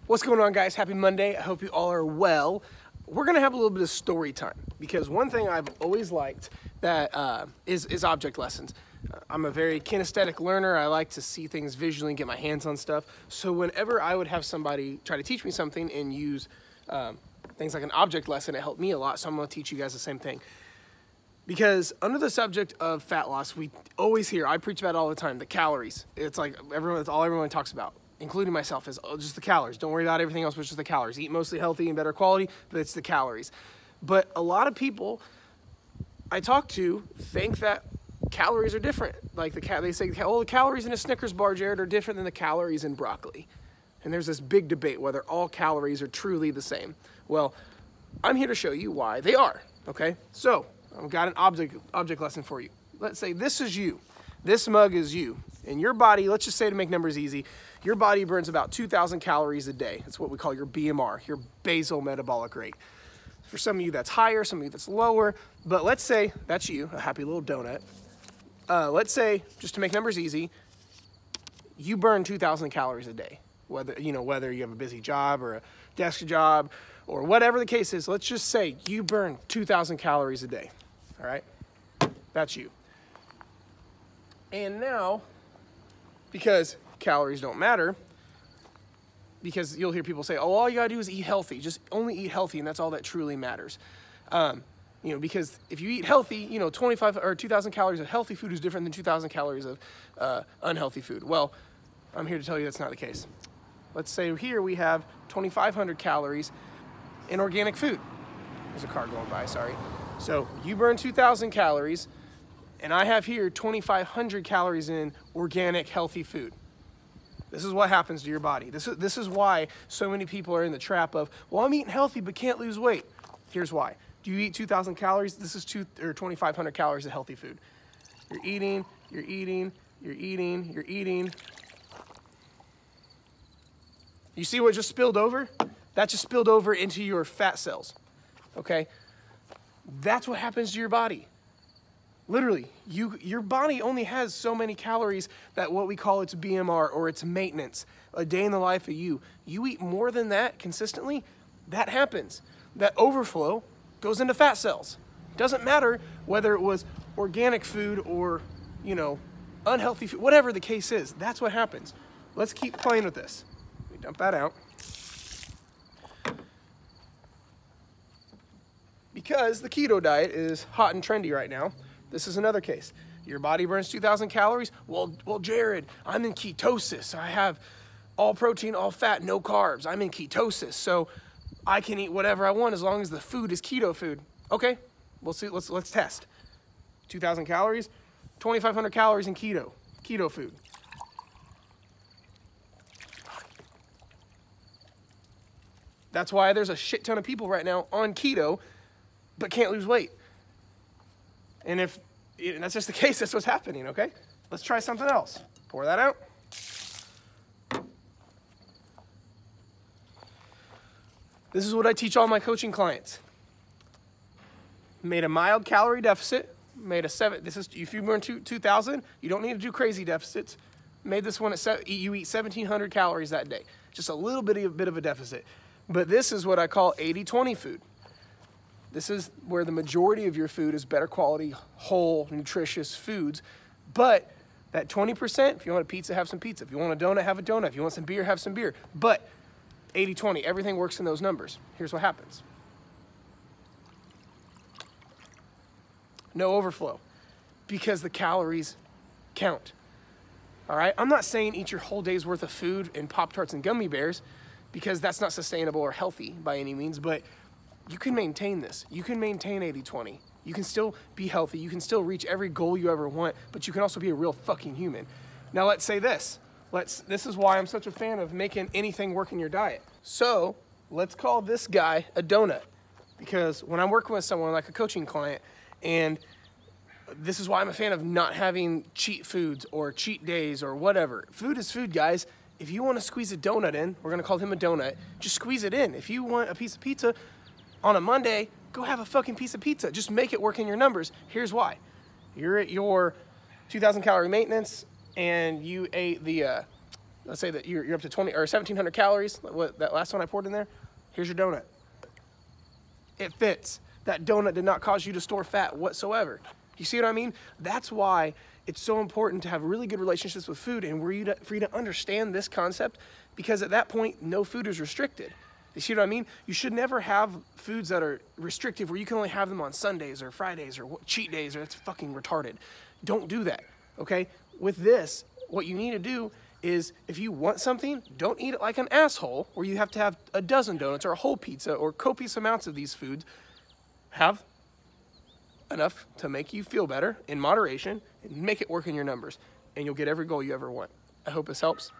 What's going on, guys? Happy Monday. I hope you all are well. We're gonna have a little bit of story time because one thing I've always liked that is object lessons. I'm a very kinesthetic learner. I like to see things visually and get my hands on stuff. So whenever I would have somebody try to teach me something and use things like an object lesson, it helped me a lot. So I'm gonna teach you guys the same thing. Because under the subject of fat loss, we always hear, I preach about it all the time, the calories. It's like it's all everyone talks about, including myself, is just the calories. Don't worry about everything else, but just the calories. Eat mostly healthy and better quality, but it's the calories. But a lot of people I talk to think that calories are different. Like they say, oh, the calories in a Snickers bar, Jared, are different than the calories in broccoli. And there's this big debate whether all calories are truly the same. Well, I'm here to show you why they are, okay? So, I've got an object lesson for you. Let's say this is you. This mug is you. And your body, let's just say to make numbers easy, your body burns about 2,000 calories a day. That's what we call your BMR, your basal metabolic rate. For some of you that's higher, some of you that's lower, but let's say that's you, a happy little donut. Let's say, just to make numbers easy, you burn 2,000 calories a day. Whether you have a busy job or a desk job or whatever the case is, let's just say you burn 2,000 calories a day, all right? That's you. And now, because calories don't matter, because you'll hear people say, oh, all you gotta do is eat healthy. Just only eat healthy, and that's all that truly matters. Because if you eat healthy, 25 or 2,000 calories of healthy food is different than 2,000 calories of unhealthy food. Well, I'm here to tell you that's not the case. Let's say here we have 2,500 calories in organic food. There's a car going by, sorry. So you burn 2,000 calories, and I have here 2,500 calories in organic, healthy food. This is what happens to your body. This is why so many people are in the trap of, well, I'm eating healthy but can't lose weight. Here's why. Do you eat 2,000 calories? This is 2,500 calories of healthy food. You're eating, you're eating, you're eating, you're eating. You see what just spilled over? That just spilled over into your fat cells, okay? That's what happens to your body. Literally, your body only has so many calories that what we call its BMR or its maintenance, a day in the life of you. You eat more than that consistently, that happens. That overflow goes into fat cells. Doesn't matter whether it was organic food or, unhealthy food, whatever the case is, that's what happens. Let's keep playing with this. Let me dump that out. Because the keto diet is hot and trendy right now, this is another case. Your body burns 2,000 calories. Well, Jared, I'm in ketosis. I have all protein, all fat, no carbs. I'm in ketosis, so I can eat whatever I want as long as the food is keto food. Okay, we'll see. Let's test. 2,000 calories, 2,500 calories in keto food. That's why there's a shit ton of people right now on keto but can't lose weight. And if that's just the case, that's what's happening, okay? Let's try something else. Pour that out. This is what I teach all my coaching clients. Made a mild calorie deficit, if you burn 2,000, you don't need to do crazy deficits. Made this one you eat 1,700 calories that day. Just a little bit of a deficit. But this is what I call 80-20 food. This is where the majority of your food is better quality, whole, nutritious foods. But that 20%, if you want a pizza, have some pizza. If you want a donut, have a donut. If you want some beer, have some beer. But 80-20, everything works in those numbers. Here's what happens. No overflow, because the calories count. All right? I'm not saying eat your whole day's worth of food and Pop-Tarts and gummy bears, because that's not sustainable or healthy by any means, but you can maintain this. You can maintain 80-20. You can still be healthy. You can still reach every goal you ever want, but you can also be a real fucking human. Now let's say this. This is why I'm such a fan of making anything work in your diet. So let's call this guy a donut, because when I'm working with someone like a coaching client, and this is why I'm a fan of not having cheat foods or cheat days or whatever. Food is food, guys. If you want to squeeze a donut in, we're going to call him a donut, just squeeze it in. If you want a piece of pizza on a Monday, go have a fucking piece of pizza. Just make it work in your numbers. Here's why. You're at your 2,000 calorie maintenance and you ate the let's say that you're up to 20 or 1,700 calories, what, that last one I poured in there, here's your donut. It fits. That donut did not cause you to store fat whatsoever. You see what I mean? That's why it's so important to have really good relationships with food and for you to understand this concept, because at that point, no food is restricted. You see what I mean? You should never have foods that are restrictive where you can only have them on Sundays or Fridays or cheat days, or that's fucking retarded. Don't do that, okay? With this, what you need to do is if you want something, don't eat it like an asshole where you have to have a dozen donuts or a whole pizza or copious amounts of these foods. Have enough to make you feel better in moderation and make it work in your numbers, and you'll get every goal you ever want. I hope this helps.